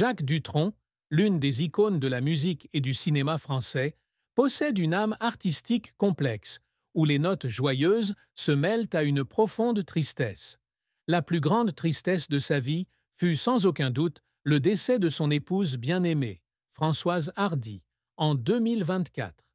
Jacques Dutronc, l'une des icônes de la musique et du cinéma français, possède une âme artistique complexe, où les notes joyeuses se mêlent à une profonde tristesse. La plus grande tristesse de sa vie fut sans aucun doute le décès de son épouse bien-aimée, Françoise Hardy, en 2024.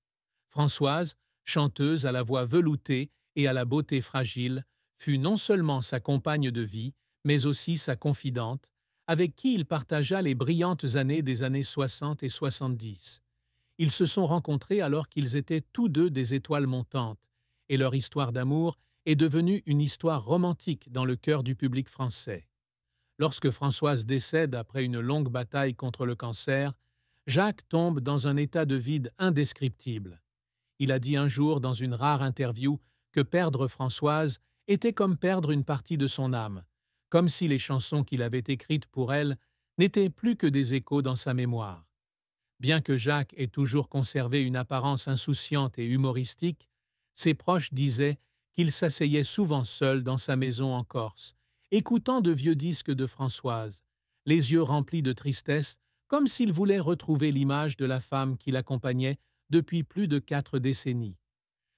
Françoise, chanteuse à la voix veloutée et à la beauté fragile, fut non seulement sa compagne de vie, mais aussi sa confidente, avec qui il partagea les brillantes années des années 60 et 70. Ils se sont rencontrés alors qu'ils étaient tous deux des étoiles montantes, et leur histoire d'amour est devenue une histoire romantique dans le cœur du public français. Lorsque Françoise décède après une longue bataille contre le cancer, Jacques tombe dans un état de vide indescriptible. Il a dit un jour dans une rare interview que perdre Françoise était comme perdre une partie de son âme, comme si les chansons qu'il avait écrites pour elle n'étaient plus que des échos dans sa mémoire. Bien que Jacques ait toujours conservé une apparence insouciante et humoristique, ses proches disaient qu'il s'asseyait souvent seul dans sa maison en Corse, écoutant de vieux disques de Françoise, les yeux remplis de tristesse, comme s'il voulait retrouver l'image de la femme qui l'accompagnait depuis plus de 4 décennies.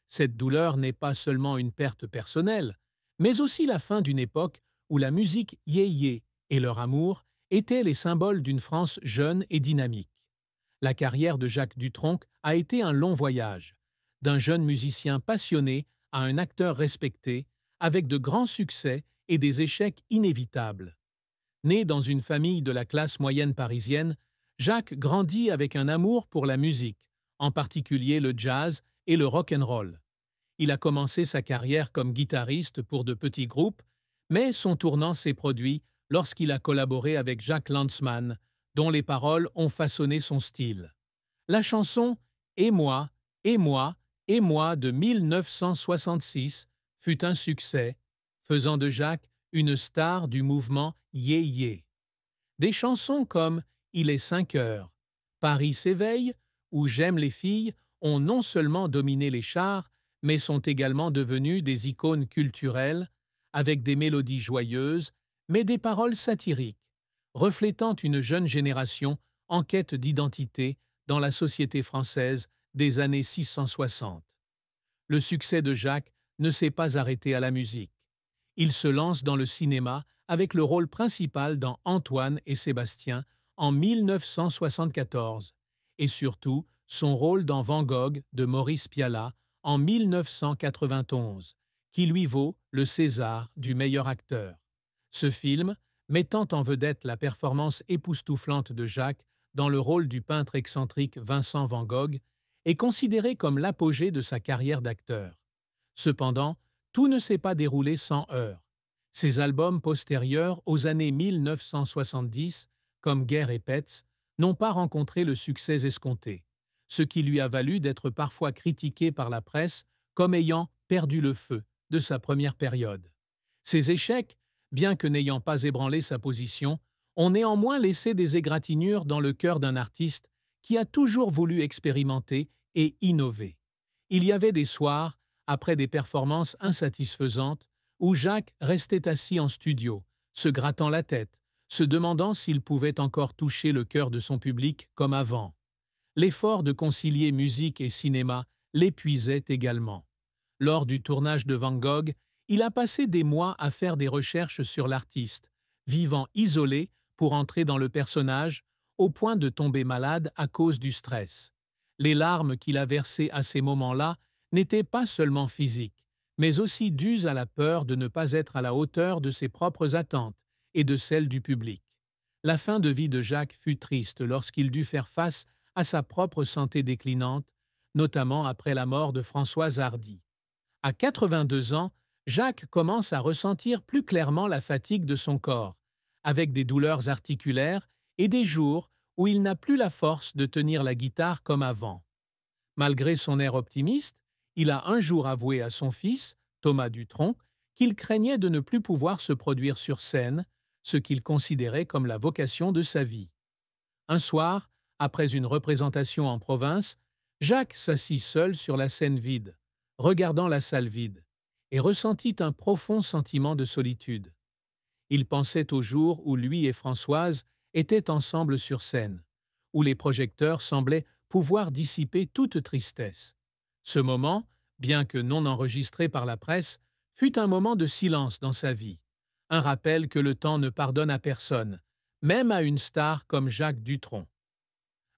Cette douleur n'est pas seulement une perte personnelle, mais aussi la fin d'une époque où la musique yéyé et leur amour étaient les symboles d'une France jeune et dynamique. La carrière de Jacques Dutronc a été un long voyage, d'un jeune musicien passionné à un acteur respecté, avec de grands succès et des échecs inévitables. Né dans une famille de la classe moyenne parisienne, Jacques grandit avec un amour pour la musique, en particulier le jazz et le rock'n'roll. Il a commencé sa carrière comme guitariste pour de petits groupes, mais son tournant s'est produit lorsqu'il a collaboré avec Jacques Lanzmann, dont les paroles ont façonné son style. La chanson « Et moi, et moi, et moi » de 1966 fut un succès, faisant de Jacques une star du mouvement yéyé. Des chansons comme « Il est 5 heures »,« Paris s'éveille » ou « J'aime les filles » ont non seulement dominé les charts, mais sont également devenues des icônes culturelles, avec des mélodies joyeuses, mais des paroles satiriques, reflétant une jeune génération en quête d'identité dans la société française des années 660. Le succès de Jacques ne s'est pas arrêté à la musique. Il se lance dans le cinéma avec le rôle principal dans Antoine et Sébastien en 1974 et surtout son rôle dans Van Gogh de Maurice Pialat en 1991, qui lui vaut le César du meilleur acteur. Ce film, mettant en vedette la performance époustouflante de Jacques dans le rôle du peintre excentrique Vincent Van Gogh, est considéré comme l'apogée de sa carrière d'acteur. Cependant, tout ne s'est pas déroulé sans heurts. Ses albums postérieurs aux années 1970, comme Guerre et Pets, n'ont pas rencontré le succès escompté, ce qui lui a valu d'être parfois critiqué par la presse comme ayant perdu le feu de sa première période. Ces échecs, bien que n'ayant pas ébranlé sa position, ont néanmoins laissé des égratignures dans le cœur d'un artiste qui a toujours voulu expérimenter et innover. Il y avait des soirs, après des performances insatisfaisantes, où Jacques restait assis en studio, se grattant la tête, se demandant s'il pouvait encore toucher le cœur de son public comme avant. L'effort de concilier musique et cinéma l'épuisait également. Lors du tournage de Van Gogh, il a passé des mois à faire des recherches sur l'artiste, vivant isolé pour entrer dans le personnage, au point de tomber malade à cause du stress. Les larmes qu'il a versées à ces moments-là n'étaient pas seulement physiques, mais aussi dues à la peur de ne pas être à la hauteur de ses propres attentes et de celles du public. La fin de vie de Jacques fut triste lorsqu'il dut faire face à sa propre santé déclinante, notamment après la mort de Françoise Hardy. À 82 ans, Jacques commence à ressentir plus clairement la fatigue de son corps, avec des douleurs articulaires et des jours où il n'a plus la force de tenir la guitare comme avant. Malgré son air optimiste, il a un jour avoué à son fils, Thomas Dutronc, qu'il craignait de ne plus pouvoir se produire sur scène, ce qu'il considérait comme la vocation de sa vie. Un soir, après une représentation en province, Jacques s'assit seul sur la scène vide, regardant la salle vide, et ressentit un profond sentiment de solitude. Il pensait au jour où lui et Françoise étaient ensemble sur scène, où les projecteurs semblaient pouvoir dissiper toute tristesse. Ce moment, bien que non enregistré par la presse, fut un moment de silence dans sa vie, un rappel que le temps ne pardonne à personne, même à une star comme Jacques Dutronc.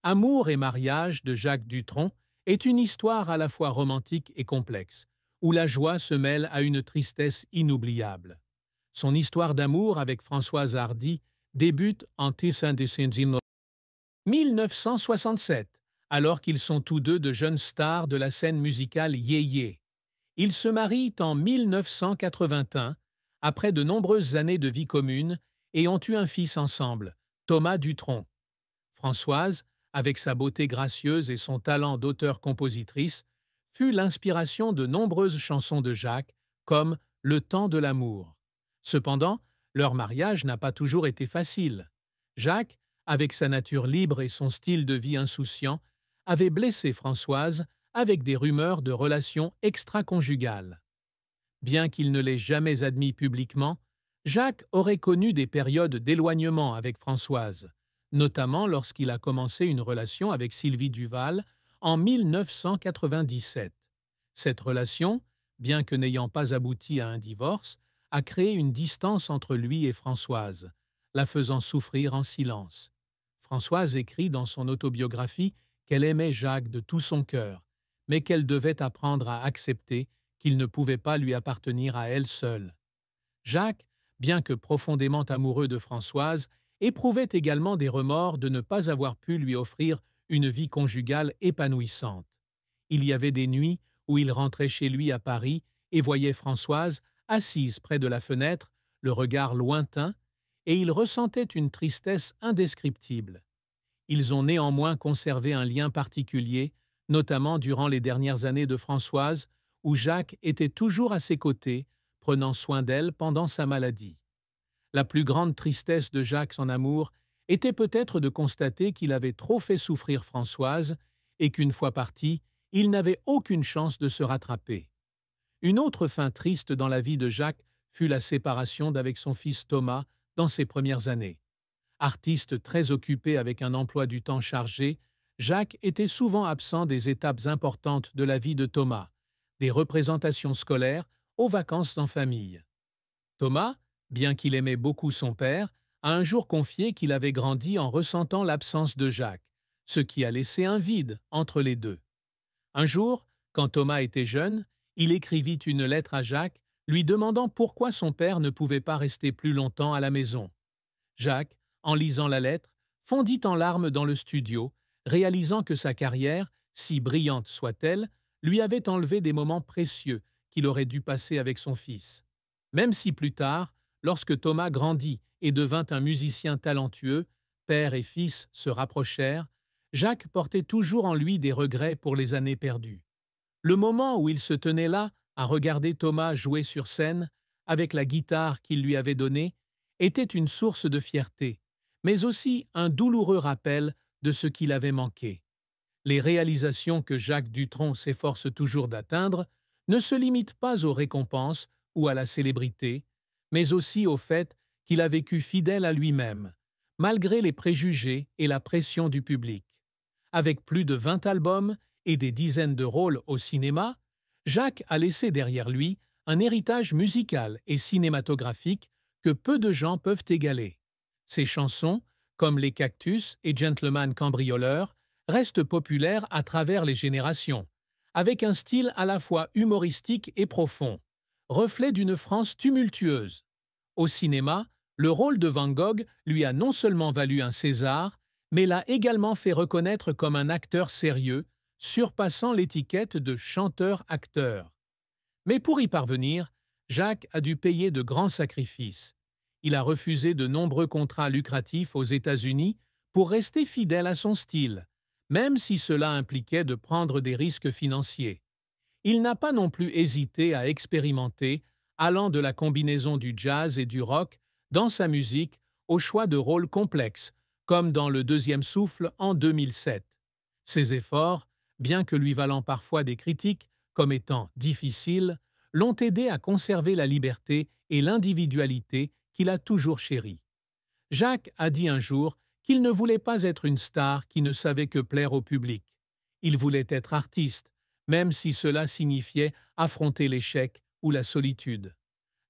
Amour et mariage de Jacques Dutronc est une histoire à la fois romantique et complexe, où la joie se mêle à une tristesse inoubliable. Son histoire d'amour avec Françoise Hardy débute en 1967, alors qu'ils sont tous deux de jeunes stars de la scène musicale yéyé. Ils se marient en 1981, après de nombreuses années de vie commune, et ont eu un fils ensemble, Thomas Dutronc. Françoise, avec sa beauté gracieuse et son talent d'auteur-compositrice, fut l'inspiration de nombreuses chansons de Jacques, comme Le temps de l'amour. Cependant, leur mariage n'a pas toujours été facile. Jacques, avec sa nature libre et son style de vie insouciant, avait blessé Françoise avec des rumeurs de relations extra-conjugales. Bien qu'il ne l'ait jamais admis publiquement, Jacques aurait connu des périodes d'éloignement avec Françoise, notamment lorsqu'il a commencé une relation avec Sylvie Duval en 1997. Cette relation, bien que n'ayant pas abouti à un divorce, a créé une distance entre lui et Françoise, la faisant souffrir en silence. Françoise écrit dans son autobiographie qu'elle aimait Jacques de tout son cœur, mais qu'elle devait apprendre à accepter qu'il ne pouvait pas lui appartenir à elle seule. Jacques, bien que profondément amoureux de Françoise, éprouvait également des remords de ne pas avoir pu lui offrir une vie conjugale épanouissante. Il y avait des nuits où il rentrait chez lui à Paris et voyait Françoise assise près de la fenêtre, le regard lointain, et il ressentait une tristesse indescriptible. Ils ont néanmoins conservé un lien particulier, notamment durant les dernières années de Françoise, où Jacques était toujours à ses côtés, prenant soin d'elle pendant sa maladie. La plus grande tristesse de Jacques en amour était peut-être de constater qu'il avait trop fait souffrir Françoise et qu'une fois parti, il n'avait aucune chance de se rattraper. Une autre fin triste dans la vie de Jacques fut la séparation d'avec son fils Thomas dans ses premières années. Artiste très occupé avec un emploi du temps chargé, Jacques était souvent absent des étapes importantes de la vie de Thomas, des représentations scolaires aux vacances en famille. Thomas, bien qu'il aimait beaucoup son père, a un jour confié qu'il avait grandi en ressentant l'absence de Jacques, ce qui a laissé un vide entre les deux. Un jour, quand Thomas était jeune, il écrivit une lettre à Jacques lui demandant pourquoi son père ne pouvait pas rester plus longtemps à la maison. Jacques, en lisant la lettre, fondit en larmes dans le studio, réalisant que sa carrière, si brillante soit-elle, lui avait enlevé des moments précieux qu'il aurait dû passer avec son fils. Même si plus tard, lorsque Thomas grandit et devint un musicien talentueux, père et fils se rapprochèrent, Jacques portait toujours en lui des regrets pour les années perdues. Le moment où il se tenait là, à regarder Thomas jouer sur scène, avec la guitare qu'il lui avait donnée, était une source de fierté, mais aussi un douloureux rappel de ce qu'il avait manqué. Les réalisations que Jacques Dutronc s'efforce toujours d'atteindre ne se limitent pas aux récompenses ou à la célébrité, mais aussi au fait qu'il a vécu fidèle à lui-même, malgré les préjugés et la pression du public. Avec plus de 20 albums et des dizaines de rôles au cinéma, Jacques a laissé derrière lui un héritage musical et cinématographique que peu de gens peuvent égaler. Ses chansons, comme Les Cactus et Gentleman Cambrioleur, restent populaires à travers les générations, avec un style à la fois humoristique et profond, reflet d'une France tumultueuse. Au cinéma, le rôle de Van Gogh lui a non seulement valu un César, mais l'a également fait reconnaître comme un acteur sérieux, surpassant l'étiquette de chanteur-acteur. Mais pour y parvenir, Jacques a dû payer de grands sacrifices. Il a refusé de nombreux contrats lucratifs aux États-Unis pour rester fidèle à son style, même si cela impliquait de prendre des risques financiers. Il n'a pas non plus hésité à expérimenter, allant de la combinaison du jazz et du rock dans sa musique au choix de rôles complexes, comme dans Le Deuxième Souffle en 2007. Ses efforts, bien que lui valant parfois des critiques comme étant difficiles, l'ont aidé à conserver la liberté et l'individualité qu'il a toujours chérie. Jacques a dit un jour qu'il ne voulait pas être une star qui ne savait que plaire au public. Il voulait être artiste, même si cela signifiait affronter l'échec ou la solitude.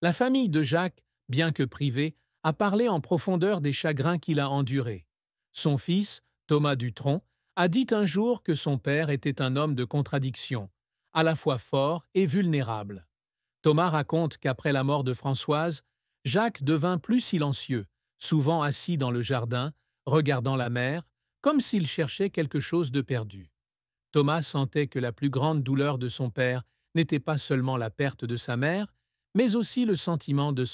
La famille de Jacques, bien que privée, a parlé en profondeur des chagrins qu'il a endurés. Son fils, Thomas Dutronc, a dit un jour que son père était un homme de contradiction, à la fois fort et vulnérable. Thomas raconte qu'après la mort de Françoise, Jacques devint plus silencieux, souvent assis dans le jardin, regardant la mer, comme s'il cherchait quelque chose de perdu. Thomas sentait que la plus grande douleur de son père n'était pas seulement la perte de sa mère, mais aussi le sentiment de